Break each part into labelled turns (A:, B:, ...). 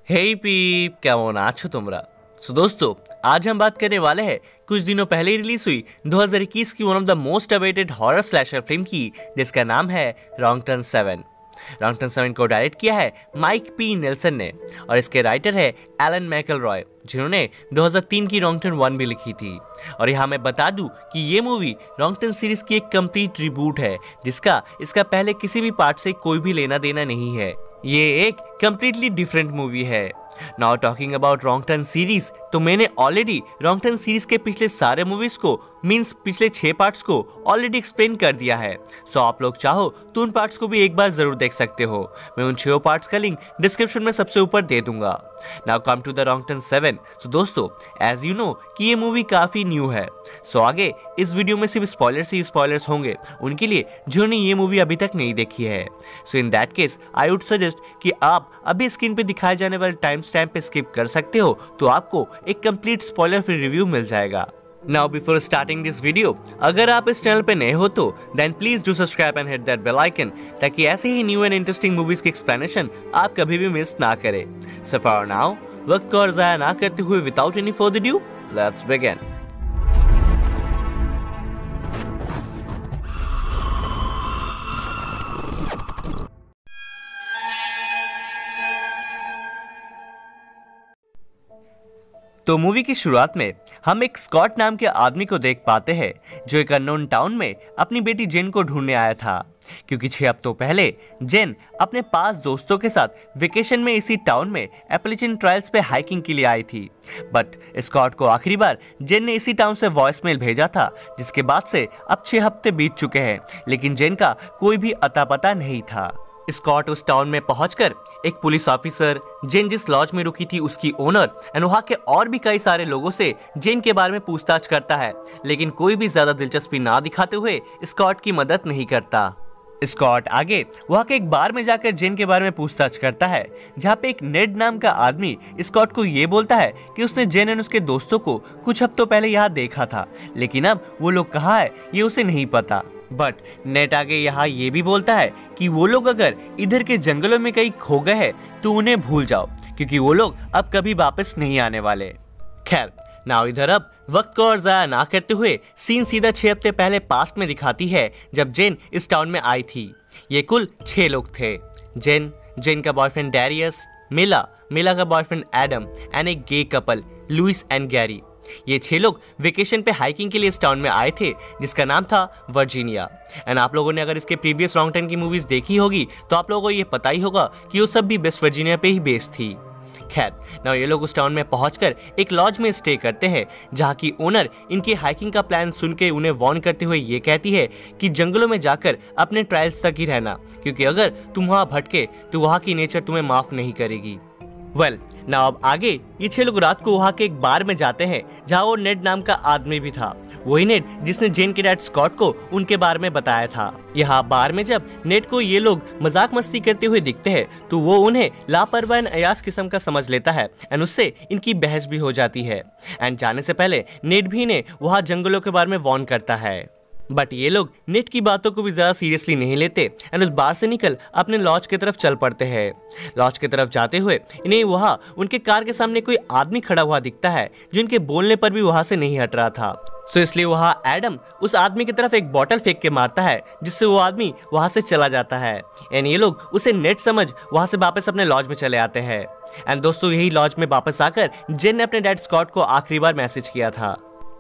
A: हे पीप, केमन आछो तोमरा। दोस्तों, आज हम बात करने वाले हैं कुछ दिनों पहले रिलीज हुई 2021 की one of the most awaited horror slasher film की, जिसका नाम है रॉन्ग टर्न 7। रॉन्ग टर्न 7 को डायरेक्ट किया है माइक पी नेल्सन ने और इसके राइटर है एलन मैकलरॉय, जिन्होंने 2003 की रॉन्ग टर्न 1 भी लिखी थी। और यहाँ मैं बता दूं कि ये मूवी रॉन्ग टर्न सीरीज की एक कंप्लीट रिबूट है, जिसका इसका पहले किसी भी पार्ट से कोई भी लेना देना नहीं है। ये एक कंप्लीटली डिफरेंट मूवी है। Now talking about wrong turn series, तो मैंने ऑलरेडी रॉन्ग टर्न सीरीज के पिछले सारे मूवीज को मींस पिछले 6 पार्ट्स को ऑलरेडी एक्सप्लेन कर दिया है। सो आप लोग चाहो तो उन पार्ट्स को भी एक बार जरूर देख सकते हो। मैं उन 6 पार्ट्स का लिंक डिस्क्रिप्शन में सबसे ऊपर दे दूंगा। Now come to the wrong turn 7। So दोस्तों, एज यू नो कि ये मूवी काफी न्यू है। सो आगे इस वीडियो में सिर्फ स्पॉयलर्स ही स्पॉयलर्स होंगे उनके लिए जिन्होंने ये मूवी अभी तक नहीं देखी है। So in that case I would suggest कि आप अभी स्क्रीन पे दिखाए जाने वाले टाइम स्टैम्प पे स्किप कर सकते हो, तो आपको एक कंप्लीट स्पॉइलर फ्री रिव्यू मिल जाएगा। Now before starting this video, अगर आप इस चैनल पे नए हो तो then please do subscribe and hit that bell icon, ताकि ऐसे ही न्यू एंड इंटरेस्टिंग मूवीज की एक्सप्लेनेशन आप कभी भी मिस ना करें। सो फॉर नाउ, वक्त को और जाया ना करते हुए without any further due, let's begin. तो मूवी की शुरुआत में हम एक स्कॉट नाम के आदमी को देख पाते हैं, जो एक अननोन टाउन में अपनी बेटी जेन को ढूंढने आया था, क्योंकि 6 हफ्तों पहले जेन अपने 5 दोस्तों के साथ वेकेशन में इसी टाउन में एपलेचियन ट्रायल्स पे हाइकिंग के लिए आई थी। बट स्कॉट को आखिरी बार जेन ने इसी टाउन से वॉइसमेल भेजा था, जिसके बाद से अब 6 हफ्ते बीत चुके हैं, लेकिन जेन का कोई भी अता पता नहीं था। स्कॉट उस टाउन में पहुंचकर एक पुलिस ऑफिसर, जेन जिस लॉज में रुकी थी उसकी ओनर एंड वहां के और भी कई सारे लोगों से जेन के बारे में पूछताछ करता है, लेकिन कोई भी ज्यादा दिलचस्पी ना दिखाते हुए स्कॉट की मदद नहीं करता। स्कॉट आगे वहां के एक बार में जाकर जेन के बारे में पूछताछ करता है, जहां पे एक नेड नाम का आदमी स्कॉट को ये बोलता है कि उसने जेन एंड उसके दोस्तों को कुछ हफ्तों पहले यहाँ देखा था, लेकिन अब वो लोग कहाँ है ये उसे नहीं पता। बट नेट आगे यहाँ ये भी बोलता है कि वो लोग अगर इधर के जंगलों में कहीं खो गए हैं तो उन्हें भूल जाओ, क्योंकि वो लोग अब कभी वापस नहीं आने वाले। खैर, नाउ इधर अब वक्त को और जाया ना करते हुए सीन सीधा 6 हफ्ते पहले पास्ट में दिखाती है, जब जेन इस टाउन में आई थी। ये कुल 6 लोग थे। जेन का बॉयफ्रेंड डैरियस, मिला का बॉयफ्रेंड एडम एंड एक gay couple Louis and Gary. ये 6 लोग वेकेशन पे हाइकिंग के लिए इस टाउन में आए थे, जिसका नाम था वर्जीनिया। एंड आप लोगों ने अगर इसके प्रीवियस रॉन्ग टर्न की मूवीज देखी होगी तो आप लोगों को ये पता ही होगा कि वो सब भी वेस्ट वर्जीनिया पे ही बेस्ड थी। खैर, नाउ ये लोग उस टाउन में पहुंचकर एक लॉज में स्टे करते हैं, जहां की ओनर इनके हाइकिंग का प्लान सुन के उन्हें वार्न करते हुए ये कहती है कि जंगलों में जाकर अपने ट्रायल्स तक ही रहना, क्योंकि अगर तुम वहां भटके तो वहां की नेचर तुम्हें माफ नहीं करेगी। वेल, नाउ अब आगे ये 6 लोग रात को वहां के एक बार में जाते हैं, जहां वो नेड नाम का आदमी भी था, वही नेड जिसने जेन के डैड स्कॉट को उनके बारे में बताया था। यहाँ बार में जब नेड को ये लोग मजाक मस्ती करते हुए दिखते हैं, तो वो उन्हें लापरवाह अयास किस्म का समझ लेता है एंड उससे इनकी बहस भी हो जाती है। एंड जाने से पहले नेड भी इन्हें वहाँ जंगलों के बारे में वार्न करता है। बट ये लोग नेट की बातों को भी ज्यादा सीरियसली नहीं लेते एंड उस बार से निकल अपने लॉज की तरफ चल पड़ते हैं। लॉज की तरफ जाते हुए इन्हें वहाँ उनके कार के सामने कोई आदमी खड़ा हुआ दिखता है, जो इनके बोलने पर भी वहां से नहीं हट रहा था। सो इसलिए वहाँ एडम उस आदमी की तरफ एक बॉटल फेंक के मारता है, जिससे वो आदमी वहां से चला जाता है एंड ये लोग उसे नेट समझ वहां से वापस अपने लॉज में चले आते हैं। एंड दोस्तों, यही लॉज में वापस आकर जेन ने अपने डैड स्कॉट को आखिरी बार मैसेज किया था।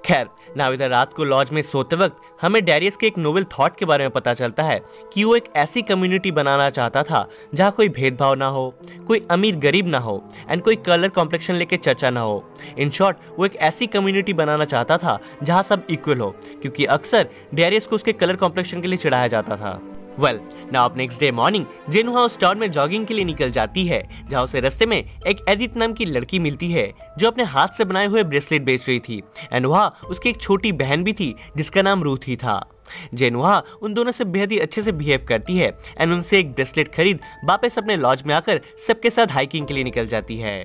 A: खैर, नाउ इधर रात को लॉज में सोते वक्त हमें डैरियस के एक नोबल थॉट के बारे में पता चलता है कि वो एक ऐसी कम्युनिटी बनाना चाहता था जहाँ कोई भेदभाव ना हो, कोई अमीर गरीब ना हो एंड कोई कलर कॉम्प्लेक्शन लेके चर्चा ना हो। इन शॉर्ट, वो एक ऐसी कम्युनिटी बनाना चाहता था जहाँ सब इक्वल हो, क्योंकि अक्सर डैरियस को उसके कलर कॉम्प्लेक्शन के लिए चिढ़ाया जाता था। Well, now next day morning Jane वहाँ उस टाउन में जॉगिंग के लिए निकल जाती है, जहाँ उसे रास्ते में एक एडिथ नाम की लड़की मिलती है, जो अपने हाथ से बनाए हुए ब्रेसलेट बेच रही थी एंड वहाँ उसकी एक छोटी बहन भी थी, जिसका नाम रूथ ही था। जेन वहाँ उन दोनों से बेहद ही अच्छे से बिहेव करती है एंड उनसे एक ब्रेसलेट खरीद वापस अपने लॉज में आकर सबके साथ हाइकिंग के लिए निकल जाती है।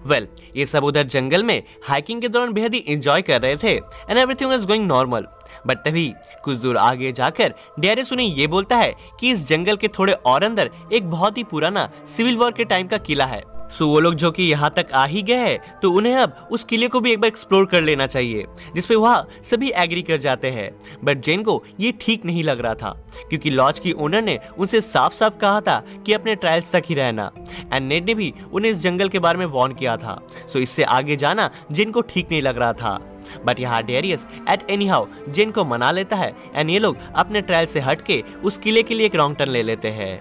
A: वेल, ये सब उधर जंगल में हाइकिंग के दौरान बेहद ही एंजॉय कर रहे थे and everything was going normal. But तभी कुछ दूर आगे जाकर डैरियस उन्हें ये बोलता है कि इस जंगल के थोड़े और अंदर एक बहुत ही पुराना सिविल वॉर के टाइम का किला है। सो वो लोग जो कि यहाँ तक आ ही गए हैं तो उन्हें अब उस किले को भी एक बार एक्सप्लोर कर लेना चाहिए, जिसपे वहाँ सभी एग्री कर जाते हैं। बट जेन को ये ठीक नहीं लग रहा था क्योंकि लॉज की ओनर ने उनसे साफ साफ कहा था कि अपने ट्रायल्स तक ही रहना, एंड नेड ने भी उन्हें इस जंगल के बारे में वार्न किया था। सो इससे आगे जाना जेन को ठीक नहीं लग रहा था। बट यहाँ डेरियस एट एनी हाउ जेन को मना लेता है एंड ये लोग अपने ट्रायल से हट के उस किले के लिए एक रॉन्ग टर्न ले लेते हैं।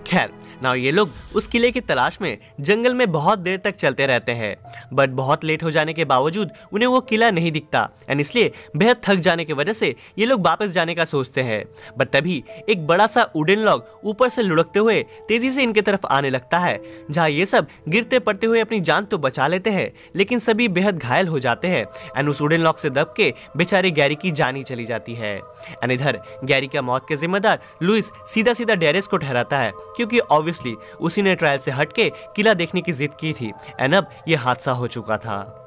A: खैर नाउ ये लोग उस किले की तलाश में जंगल में बहुत देर तक चलते रहते हैं, बट बहुत लेट हो जाने के बावजूद उन्हें वो किला नहीं दिखता एंड इसलिए बेहद थक जाने की वजह से ये लोग वापस जाने का सोचते हैं। बट तभी एक बड़ा सा वुडन लॉग ऊपर से लुढ़कते हुए तेजी से इनके तरफ आने लगता है, जहाँ ये सब गिरते पड़ते हुए अपनी जान तो बचा लेते हैं लेकिन सभी बेहद घायल हो जाते हैं एंड उस वुडन लॉग से दब के बेचारे गैरी की जान ही चली जाती है। एंड इधर गैरी का मौत के जिम्मेदार लुइस सीधा सीधा डेरियस को ठहराता है क्योंकि ऑब्वियसली उसी ने ट्रायल से हटके किला देखने की जिद की थी एंड अब ये हादसा हो चुका था।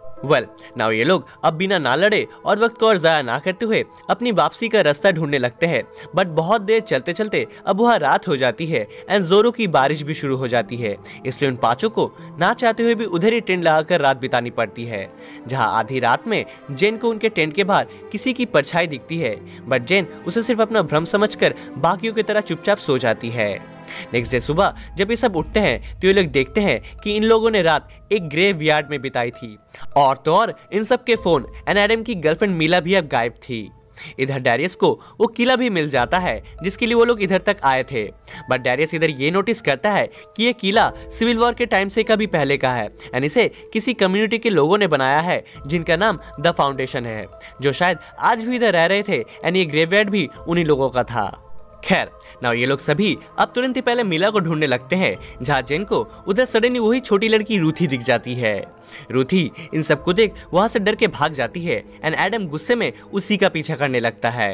A: नाउ ये लोग अब बिना ना लड़े और वक्त को और जाया ना करते हुए अपनी वापसी का रास्ता ढूंढने लगते हैं। बट बहुत देर चलते चलते अब वह रात हो जाती है एंड जोरों की बारिश भी शुरू हो जाती है, इसलिए उन पांचों को ना चाहते हुए भी उधर ही टेंट लगाकर रात बितानी पड़ती है। जहाँ आधी रात में जेन को उनके टेंट के बाहर किसी की परछाई दिखती है, बट जेन उसे सिर्फ अपना भ्रम समझकर बाकियों की तरह चुपचाप सो जाती है। नेक्स्ट डे सुबह जब ये सब उठते हैं तो ये लोग देखते हैं कि इन लोगों ने रात एक ग्रेव यार्ड में बिताई थी, और तो और इन सब के फोन एंड एडम की गर्लफ्रेंड मिला भी अब गायब थी। इधर डेरियस को वो किला भी मिल जाता है जिसके लिए वो लोग इधर तक आए थे, बट डेरियस इधर ये नोटिस करता है कि ये किला सिविल वॉर के टाइम से कभी पहले का है एंड इसे किसी कम्युनिटी के लोगों ने बनाया है जिनका नाम द फाउंडेशन है, जो शायद आज भी इधर रह रहे थे एंड ये ग्रेवयार्ड भी उन्हीं लोगों का था। खैर नाउ ये लोग सभी अब तुरंत ही पहले मिला को ढूंढने लगते हैं, जहाँ जेन को उधर सडनली वही छोटी लड़की रूथी दिख जाती है। रूथी इन सबको देख वहां से डर के भाग जाती है एंड एडम गुस्से में उसी का पीछा करने लगता है।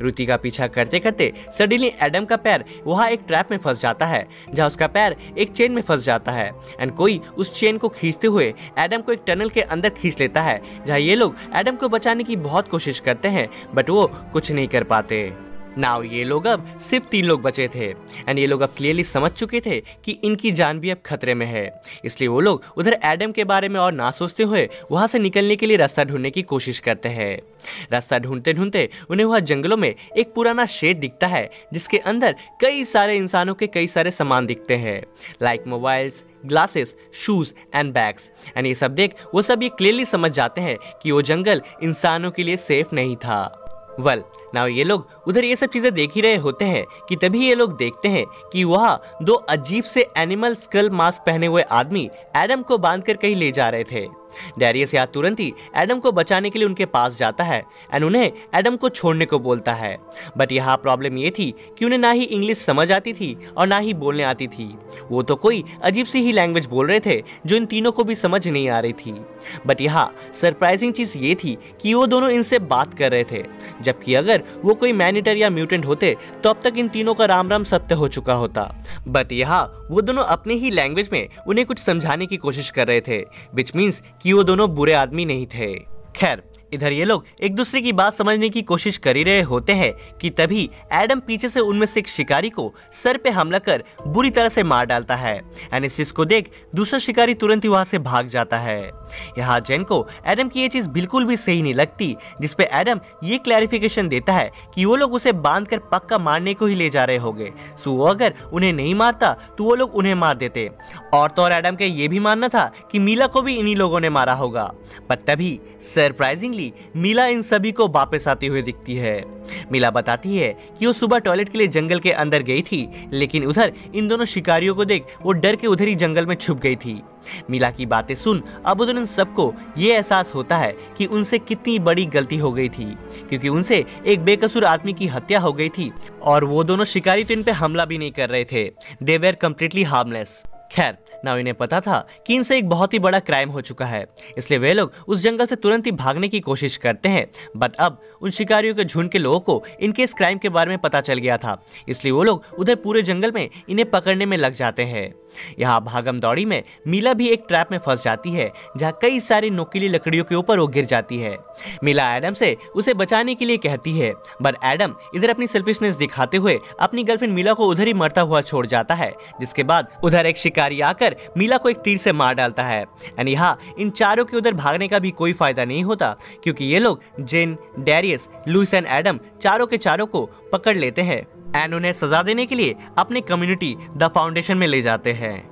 A: रूथी का पीछा करते करते सडनली एडम का पैर वहां एक ट्रैप में फंस जाता है, जहाँ उसका पैर एक चेन में फंस जाता है एंड कोई उस चेन को खींचते हुए एडम को एक टनल के अंदर खींच लेता है, जहाँ ये लोग एडम को बचाने की बहुत कोशिश करते हैं बट वो कुछ नहीं कर पाते। नाउ ये लोग अब सिर्फ 3 लोग बचे थे एंड ये लोग अब क्लियरली समझ चुके थे कि इनकी जान भी अब खतरे में है, इसलिए वो लोग उधर एडम के बारे में और ना सोचते हुए वहां से निकलने के लिए रास्ता ढूंढने की कोशिश करते हैं। रास्ता ढूंढते ढूंढते उन्हें वहां जंगलों में एक पुराना शेड दिखता है जिसके अंदर कई सारे इंसानों के कई सारे सामान दिखते हैं, like mobiles, glasses, shoes and bags and ये सब देख वो सब ये क्लियरली समझ जाते हैं कि वो जंगल इंसानों के लिए सेफ नहीं था। नाउ ये लोग उधर ये सब चीजें देख ही रहे होते हैं कि तभी ये लोग देखते हैं कि वहाँ 2 अजीब से एनिमल स्कल मास्क पहने हुए आदमी एडम को बांधकर कहीं ले जा रहे थे। डेरियस यहाँ तुरंत ही एडम को बचाने के लिए उनके पास जाता है एंड उन्हें एडम को छोड़ने को बोलता है, बट यहाँ प्रॉब्लम ये थी कि उन्हें ना ही इंग्लिश समझ आती थी और ना ही बोलने आती थी। वो तो कोई अजीब सी ही लैंग्वेज बोल रहे थे जो इन तीनों को भी समझ नहीं आ रही थी। बट यहाँ सरप्राइजिंग चीज ये थी कि वो दोनों इनसे बात कर रहे थे, जबकि अगर वो कोई मैनिटर या म्यूटेंट होते तो अब तक इन तीनों का राम राम सत्य हो चुका होता। बट यहाँ वो दोनों अपनी ही लैंग्वेज में उन्हें कुछ समझाने की कोशिश कर रहे थे, विच मीन्स कि वो दोनों बुरे आदमी नहीं थे। खैर इधर ये लोग एक दूसरे की बात समझने की कोशिश कर ही रहे होते हैं कि तभी एडम पीछे से उनमें से एक शिकारी को सर पे हमला कर बुरी तरह से मार डालता है एंड इस चीज को देख दूसरा शिकारी तुरंत ही वहां से भाग जाता है। यहाँ जेन को एडम की ये चीज बिल्कुल भी सही नहीं लगती, जिसपे एडम ये क्लैरिफिकेशन देता है कि वो लोग उसे बांध कर पक्का मारने को ही ले जा रहे होंगे, सो वो अगर उन्हें नहीं मारता तो वो लोग उन्हें मार देते। और तो और एडम का ये भी मानना था कि मीला को भी इन्हीं लोगों ने मारा होगा, पर तभी सरप्राइजिंगली मीला इन सभी को वापस आती हुई दिखती है। मीला बताती है कि वो सुबह टॉयलेट के लिए जंगल के अंदर गई थी, लेकिन उधर इन दोनों शिकारियों को देख वो डर के उधर ही जंगल में छुप गई थी। मीला की बातें सुन अब उधर इन सबको ये एहसास होता है कि उनसे कितनी बड़ी गलती हो गई थी, क्योंकि उनसे एक बेकसूर आदमी की हत्या हो गई थी और वो दोनों शिकारी तो इन पे हमला भी नहीं कर रहे थे। They were completely harmless. खैर ना इन्हें पता था कि इनसे एक बहुत ही बड़ा क्राइम हो चुका है, इसलिए वे लोग उस जंगल से तुरंत ही भागने की कोशिश करते हैं। बट अब उन शिकारियों के झुंड के लोगों को इनके इस क्राइम के बारे में पता चल गया था, इसलिए वो लोग उधर पूरे जंगल में इन्हें पकड़ने में लग जाते हैं। यहाँ भागम दौड़ी में मीला भी एक ट्रैप में फंस जाती है जहाँ कई सारी नुकीली लकड़ियों के ऊपर वो गिर जाती है। मीला एडम से उसे बचाने के लिए कहती है, पर एडम इधर अपनी सेल्फिशनेस दिखाते हुए अपनी गर्लफ्रेंड मीला को उधर ही मरता हुआ छोड़ जाता है, जिसके बाद उधर एक शिकारी आकर मीला को एक तीर से मार डालता है। एंड यहाँ इन चारों के उधर भागने का भी कोई फायदा नहीं होता, क्योंकि ये लोग जेन, डेरियस, लुइस एंड एडम चारों के चारों को पकड़ लेते हैं एंड उन्हें सजा देने के लिए अपने कम्युनिटी द फाउंडेशन में ले जाते हैं।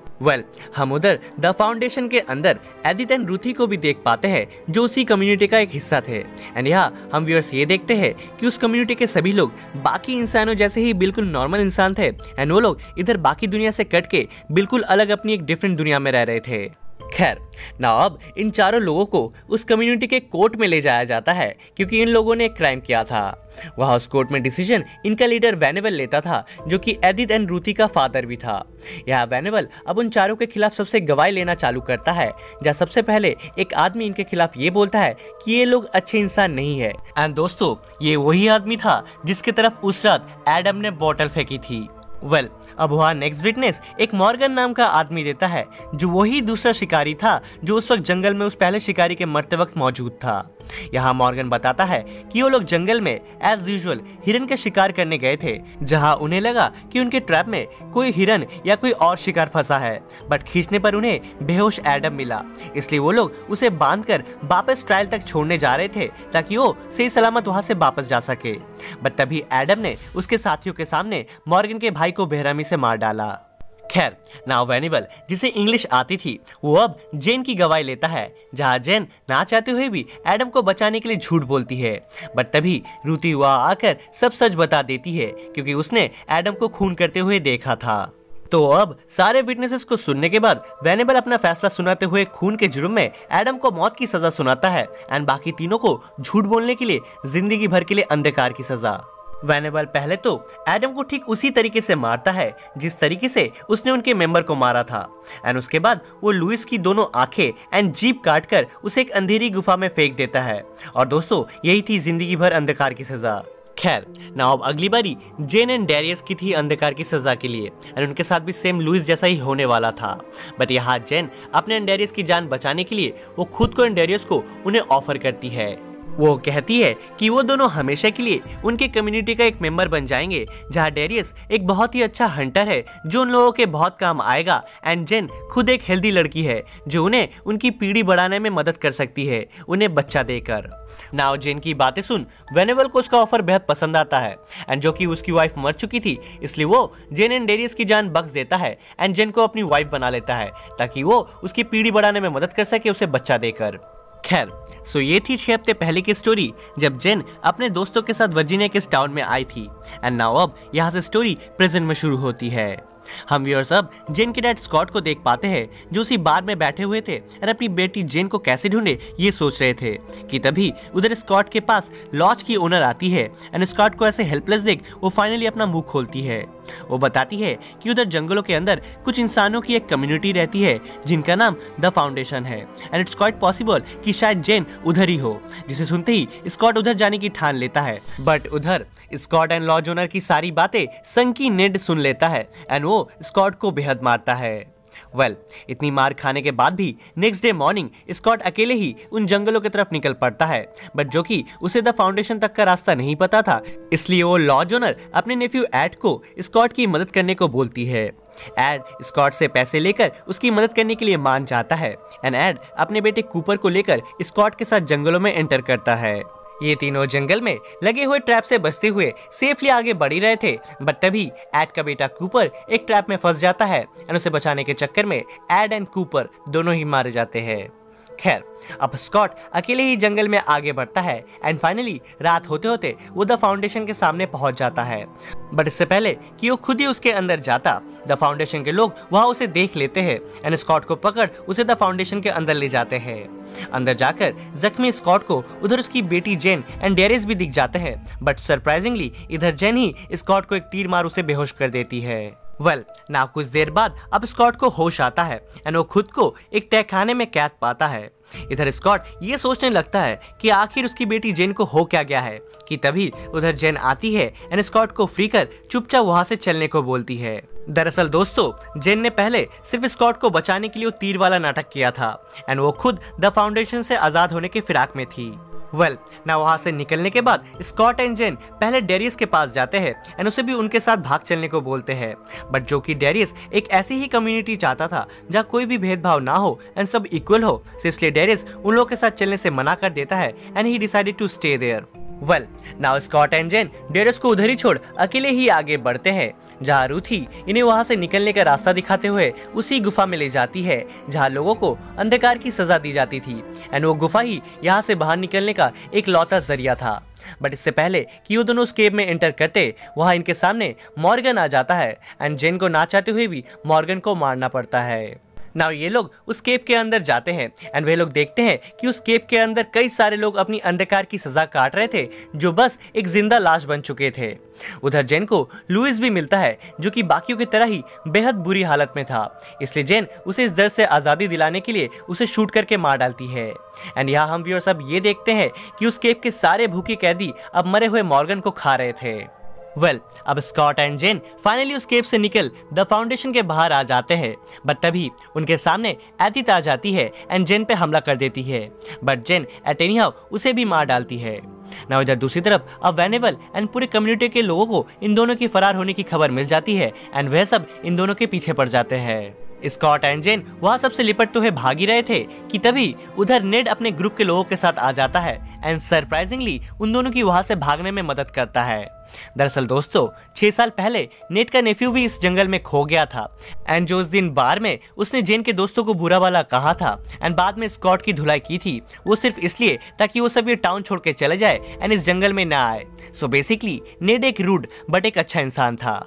A: हम उधर द फाउंडेशन के अंदर एडिथ एंड रूथी को भी देख पाते हैं, जो उसी कम्युनिटी का एक हिस्सा थे। एंड यहाँ हम व्यूअर्स ये देखते हैं कि उस कम्युनिटी के सभी लोग बाकी इंसानों जैसे ही बिल्कुल नॉर्मल इंसान थे एंड वो लोग इधर बाकी दुनिया से कट के बिल्कुल अलग अपनी एक डिफरेंट दुनिया में रह रहे थे। खैर ना अब इन चारों लोगों को उस कम्युनिटी के कोर्ट में ले जाया जाता है, क्योंकि इन लोगों ने एक क्राइम किया था। वहाँ उस कोर्ट में डिसीजन इनका लीडर वेनेवल लेता था, जो कि एडिथ एंड रूथी का फादर भी था। यहाँ वेनेवल अब उन चारों के खिलाफ सबसे गवाही लेना चालू करता है, जहाँ सबसे पहले एक आदमी इनके खिलाफ ये बोलता है कि ये लोग अच्छे इंसान नहीं है। एंड दोस्तों, ये वही आदमी था जिसकी तरफ उस रात एडम ने बोतल फेंकी थी। अब वहाँ नेक्स्ट विटनेस एक मॉर्गन नाम का आदमी देता है, जो वही दूसरा शिकारी था जो उस वक्त जंगल में उस पहले शिकारी के मरते वक्त मौजूद था। यहाँ मॉर्गन बताता है कि वो लोग जंगल में एज यूजुअल हिरन का शिकार करने गए थे, जहाँ उन्हें लगा कि उनके ट्रैप में कोई हिरन या कोई और शिकार फंसा है, बट खींचने पर उन्हें बेहोश एडम मिला। इसलिए वो लोग उसे बांधकर वापस ट्रायल तक छोड़ने जा रहे थे, ताकि वो सही सलामत वहां से वापस जा सके। बट तभी एडम ने उसके साथियों के सामने मॉर्गन के भाई को बेरहमी से मार डाला। खैर नाउ वेनिवल, जिसे इंग्लिश आती थी, वो अब जेन की गवाही लेता है, जहां जेन ना चाहते हुए भी एडम को बचाने के लिए झूठ बोलती है। बट तभी रूथी वहां आकर सब सच बता देती है, क्योंकि उसने एडम को खून करते हुए देखा था। तो अब सारे विटनेसेस को सुनने के बाद वेनेबल अपना फैसला सुनाते हुए खून के जुर्म में एडम को मौत की सजा सुनाता है एंड बाकी तीनों को झूठ बोलने के लिए जिंदगी भर के लिए अंधकार की सजा। वेनेबल पहले तो एडम को ठीक उसी तरीके से मारता है जिस तरीके से उसने उनके मेंबर को मारा था, एंड उसके बाद वो लुइस की दोनों आंखें एंड जीभ काटकर उसे एक अंधेरी गुफा में फेंक देता है। और दोस्तों, यही थी जिंदगी भर अंधकार की सजा। खैर ना अब अगली बारी जेन एंड डेरियस की थी अंधकार की सजा के लिए, एंड उनके साथ भी सेम लुइस जैसा ही होने वाला था। बट यहाँ जेन अपने एंडेरियस की जान बचाने के लिए वो खुद को एंडेरियस को उन्हें ऑफर करती है। वो कहती है कि वो दोनों हमेशा के लिए उनके कम्युनिटी का एक मेंबर बन जाएंगे, जहाँ डेरियस एक बहुत ही अच्छा हंटर है जो उन लोगों के बहुत काम आएगा, एंड जेन खुद एक हेल्दी लड़की है जो उन्हें उनकी पीढ़ी बढ़ाने में मदद कर सकती है, उन्हें बच्चा देकर। नाउ जेन की बातें सुन वेनेवल को उसका ऑफर बेहद पसंद आता है, एंड जो कि उसकी वाइफ मर चुकी थी, इसलिए वो जेन एंड डेरियस की जान बख्श देता है एंड जेन को अपनी वाइफ बना लेता है, ताकि वो उसकी पीढ़ी बढ़ाने में मदद कर सके, उसे बच्चा देकर। खैर सो ये थी 6 हफ्ते पहले की स्टोरी, जब जेन अपने दोस्तों के साथ वर्जीनिया के इस टाउन में आई थी। एंड नाउ अब यहाँ से स्टोरी प्रेजेंट में शुरू होती है। हम व्यूअर्स अब जेन के डैड स्कॉट को देख पाते हैं, जो उसी बार में बैठे हुए थे और अपनी बेटी जेन को कैसे ढूंढे ये सोच रहे थे, कि तभी उधर स्कॉट के पास लॉज की ओनर आती है एंड स्कॉट को ऐसे हेल्पलेस देख वो फाइनली अपना मुंह खोलती है। वो बताती है कि उधर जंगलों के अंदर कुछ इंसानों की एक कम्युनिटी रहती है जिनका नाम द फाउंडेशन है, एंड इट्स क्वाइट पॉसिबल कि शायद जेन उधर ही हो, जिसे सुनते ही स्कॉट उधर जाने की ठान लेता है। बट उधर स्कॉट एंड लॉज ओनर की सारी बातें संकी नेड सुन लेता है एंड वो स्कॉट को बेहद मारता है। इतनी मार खाने के बाद भी नेक्स्ट डे मॉर्निंग स्कॉट अकेले ही उन जंगलों की तरफ निकल पड़ता है, बट जो कि उसे द फाउंडेशन तक का रास्ता नहीं पता था, इसलिए वो लॉज ओनर अपने नेफ्यू एड को स्कॉट की मदद करने को बोलती है। एड स्कॉट से पैसे लेकर उसकी मदद करने के लिए मान जाता है, एंड एड अपने बेटे कूपर को लेकर स्कॉट के साथ जंगलों में एंटर करता है। ये तीनों जंगल में लगे हुए ट्रैप से बचते हुए सेफली आगे बढ़ ही रहे थे, बट तभी एड का बेटा कूपर एक ट्रैप में फंस जाता है एंड उसे बचाने के चक्कर में एड एंड कूपर दोनों ही मारे जाते हैं। खैर अब स्कॉट अकेले ही जंगल में आगे बढ़ता है एंड फाइनली रात होते होते वो द फाउंडेशन के सामने पहुंच जाता है। बट इससे पहले कि वो खुद ही उसके अंदर जाता, द फाउंडेशन के लोग वहां उसे देख लेते हैं एंड स्कॉट को पकड़ उसे द फाउंडेशन के अंदर ले जाते हैं। अंदर जाकर जख्मी स्कॉट को उधर उसकी बेटी जेन एंड डेरियस भी दिख जाते हैं, बट सरप्राइजिंगली इधर जेन ही स्कॉट को एक तीर मार उसे बेहोश कर देती है। ना कुछ देर बाद अब स्कॉट को होश आता है एंड वो खुद को एक तहखाने में कैद पाता है। इधर स्कॉट ये सोचने लगता है कि आखिर उसकी बेटी जेन को हो क्या गया है कि तभी उधर जेन आती है एंड स्कॉट को फ्री कर चुपचाप वहां से चलने को बोलती है। दरअसल दोस्तों, जेन ने पहले सिर्फ स्कॉट को बचाने के लिए वो तीर वाला नाटक किया था एंड वो खुद द फाउंडेशन से आजाद होने के फिराक में थी। ना वहां से निकलने के बाद स्कॉट एंड जेन पहले डेरियस के पास जाते हैं एंड उसे भी उनके साथ भाग चलने को बोलते हैं, बट जो कि डेरियस एक ऐसी ही कम्युनिटी चाहता था जहां कोई भी भेदभाव ना हो एंड सब इक्वल हो, इसलिए डेरियस उन लोगों के साथ चलने से मना कर देता है and he decided to stay there. Now Scott and Jane Darius को उधर ही छोड़ अकेले ही आगे बढ़ते हैं, जहाँ रूथी इन्हें वहां से निकलने का रास्ता दिखाते हुए उसी गुफा में ले जाती है जहाँ लोगों को अंधकार की सजा दी जाती थी एंड वो गुफा ही यहाँ से बाहर निकलने का एक लौता जरिया था। बट इससे पहले कि वो दोनों उस केव में एंटर करते, वहाँ इनके सामने मॉर्गन आ जाता है एंड जेन को ना चाहते हुए भी मॉर्गन को मारना पड़ता है। नाउ ये लोग उस केव के अंदर जाते हैं एंड वे लोग देखते हैं कि उस केव के अंदर कई सारे लोग अपनी अंधकार की सजा काट रहे थे जो बस एक जिंदा लाश बन चुके थे। उधर जेन को लुइस भी मिलता है जो कि बाकियों की तरह ही बेहद बुरी हालत में था, इसलिए जेन उसे इस दर्द से आज़ादी दिलाने के लिए उसे शूट करके मार डालती है। एंड यहाँ हम व्यूअर्स अब ये देखते हैं कि उस केव के सारे भूखे कैदी अब मरे हुए मॉर्गन को खा रहे थे। अब स्कॉट एंड जेन फाइनली उस केव से निकल द फाउंडेशन के बाहर आ जाते हैं, बट तभी उनके सामने एथित आ जाती है एंड जेन पे हमला कर देती है, बट जेन एट एनीहाउ उसे भी मार डालती है। ना इधर दूसरी तरफ अब वेनेवल एंड पूरे कम्युनिटी के लोगों को इन दोनों की फरार होने की खबर मिल जाती है एंड वह सब इन दोनों के पीछे पड़ जाते हैं। स्कॉट एंड जेन वहाँ सबसे लिपट तो है भाग ही रहे थे कि तभी उधर नेड अपने ग्रुप के लोगों के साथ आ जाता है एंड सरप्राइजिंगली उन दोनों की वहाँ से भागने में मदद करता है। दरअसल दोस्तों, 6 साल पहले नेड का नेफ्यू भी इस जंगल में खो गया था एंड जो उस दिन बार में उसने जेन के दोस्तों को बुरा वाला कहा था एंड बाद में स्कॉट की धुलाई की थी, वो सिर्फ इसलिए ताकि वो सब ये टाउन छोड़ के चले जाए एंड इस जंगल में ना आए। सो बेसिकली नेड एक रूड बट एक अच्छा इंसान था।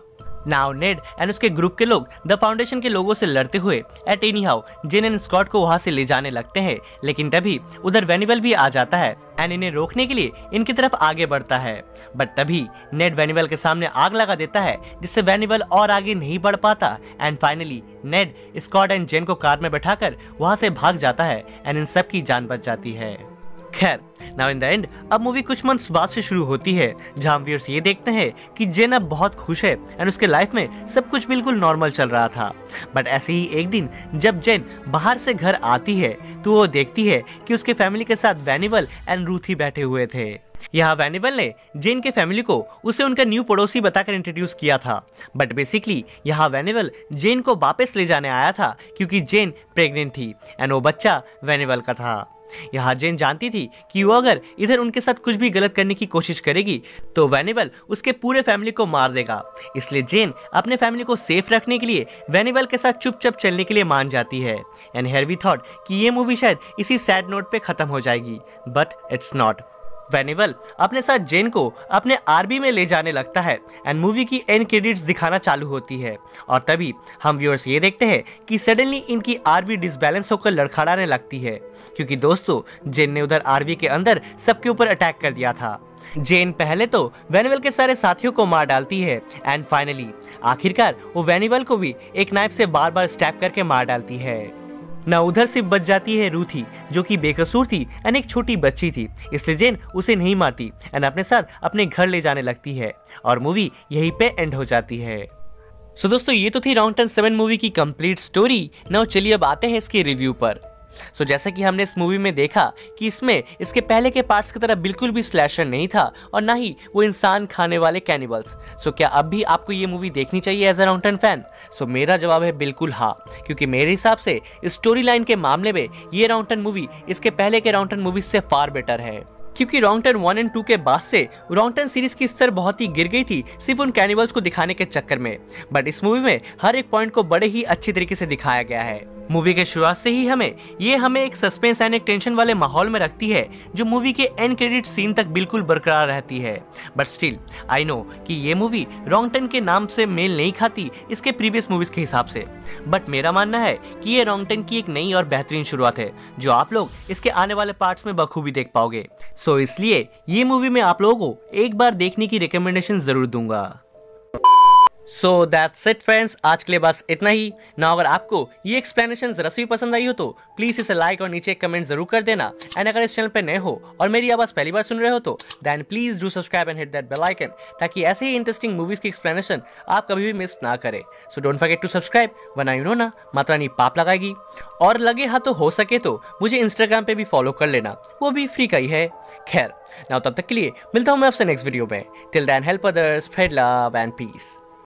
A: नाउ नेड एंड उसके ग्रुप के लोग द फाउंडेशन के लोगों से लड़ते हुए at anyhow Jane and Scott को वहां से ले जाने लगते हैं, लेकिन तभी उधर वेनिवल भी आ जाता है एंड इन्हें रोकने के लिए इनकी तरफ आगे बढ़ता है, बट तभी नेड वेनिवल के सामने आग लगा देता है जिससे वेनिवल और आगे नहीं बढ़ पाता and finally Ned Scott and Jane को कार में बैठाकर वहां से भाग जाता है एंड इन सब की जान बच जाती है। खैर, नाउ इन द एंड अब मूवी कुछ मंथ्स बाद से शुरू होती है जहां हम व्यूअर्स ये देखते हैं कि जेन अब बहुत खुश है एंड उसके लाइफ में सब कुछ बिल्कुल नॉर्मल चल रहा था। बट ऐसे ही एक दिन जब जेन बाहर से घर आती है तो वो देखती है कि उसके फैमिली के साथ वेनिवल एंड रूथी बैठे हुए थे। यहाँ वेनिवल ने जेन के फैमिली को उसे उनका न्यू पड़ोसी बताकर इंट्रोड्यूस किया था, बट बेसिकली यहाँ वेनिवल जेन को वापस ले जाने आया था क्योंकि जेन प्रेग्नेंट थी एंड वो बच्चा वेनिवल का था। यहाँ जेन जानती थी कि वो अगर इधर उनके साथ कुछ भी गलत करने की कोशिश करेगी तो वेनिवल उसके पूरे फैमिली को मार देगा, इसलिए जेन अपने फैमिली को सेफ रखने के लिए वेनिवल के साथ चुपचाप चलने के लिए मान जाती है। एंड हियर वी थॉट कि ये मूवी शायद इसी सैड नोट पे खत्म हो जाएगी, बट इट्स नॉट। वेनिवल अपने साथ जेन को अपने आर्मी में ले जाने लगता है एंड मूवी की एंड क्रेडिट्स दिखाना चालू होती है और तभी हम व्यूअर्स ये देखते हैं कि सडनली इनकी आर्मी डिसबैलेंस होकर लड़खड़ाने लगती है क्योंकि दोस्तों जेन ने उधर आर्मी के अंदर सबके ऊपर अटैक कर दिया था। जेन पहले तो वेनिवल के सारे साथियों को मार डालती है एंड फाइनली आखिरकार वो वेनिवल को भी एक नाइफ से बार बार स्टैब करके मार डालती है। ना उधर से बच जाती है रूथी जो कि बेकसूर थी एंड एक छोटी बच्ची थी, इसलिए जेन उसे नहीं मारती एंड अपने साथ अपने घर ले जाने लगती है और मूवी यहीं पे एंड हो जाती है। सो दोस्तों, ये तो थी राउंड 7 मूवी की कंप्लीट स्टोरी। नाउ चलिए अब आते हैं इसके रिव्यू पर। सो जैसा कि हमने इस मूवी में देखा कि इसमें इसके पहले के पार्ट्स की तरह बिल्कुल भी स्लैशर नहीं था और ना ही वो इंसान खाने वाले कैनिबल्स। सो क्या अब भी आपको ये मूवी देखनी चाहिए एज अ राउंड 10 फैन? सो मेरा जवाब है बिल्कुल हाँ, क्योंकि मेरे हिसाब से स्टोरी लाइन के मामले में ये राउंड 10 मूवी इसके पहले के राउंड 10 मूवी से फार बेटर है, क्योंकि राउंड 10 1 एंड 2 के बाद से राउंड 10 सीरीज की स्तर बहुत ही गिर गई थी सिर्फ उन कैनिबल्स को दिखाने के चक्कर में, बट इस मूवी में हर एक पॉइंट को बड़े ही अच्छी तरीके से दिखाया गया है। मूवी के शुरुआत से ही हमें एक सस्पेंस एंड एक टेंशन वाले माहौल में रखती है जो मूवी के एंड क्रेडिट सीन तक बिल्कुल बरकरार रहती है। बट स्टिल आई नो कि ये मूवी राउंड 10 के नाम से मेल नहीं खाती इसके प्रीवियस मूवीज के हिसाब से, बट मेरा मानना है कि ये राउंड 10 की एक नई और बेहतरीन शुरुआत है जो आप लोग इसके आने वाले पार्ट्स में बखूबी देख पाओगे। सो इसलिए ये मूवी मैं आप लोगों को एक बार देखने की रिकमेंडेशन जरूर दूंगा। सो दैट्स इट फ्रेंड्स, आज के लिए बस इतना ही ना। अगर आपको ये एक्सप्लेनेशन जरा सी भी पसंद आई हो तो प्लीज इसे लाइक और नीचे एक कमेंट जरूर कर देना। एंड अगर इस चैनल पे नए हो और मेरी आवाज पहली बार सुन रहे हो तो then please do subscribe and hit that bell icon, ताकि ऐसे ही इंटरेस्टिंग मूवीज की एक्सप्लेनेशन आप कभी भी मिस ना करें। So don't forget to subscribe, वरना यू नो ना माता रानी पाप लगाएगी। और लगे हाथ तो हो सके तो मुझे इंस्टाग्राम पे भी फॉलो कर लेना, वो भी फ्री का ही है। खैर ना, तब तक के लिए मिलता हूं मैं आपसे नेक्स्ट वीडियो में। Till then help others, spread love and piece.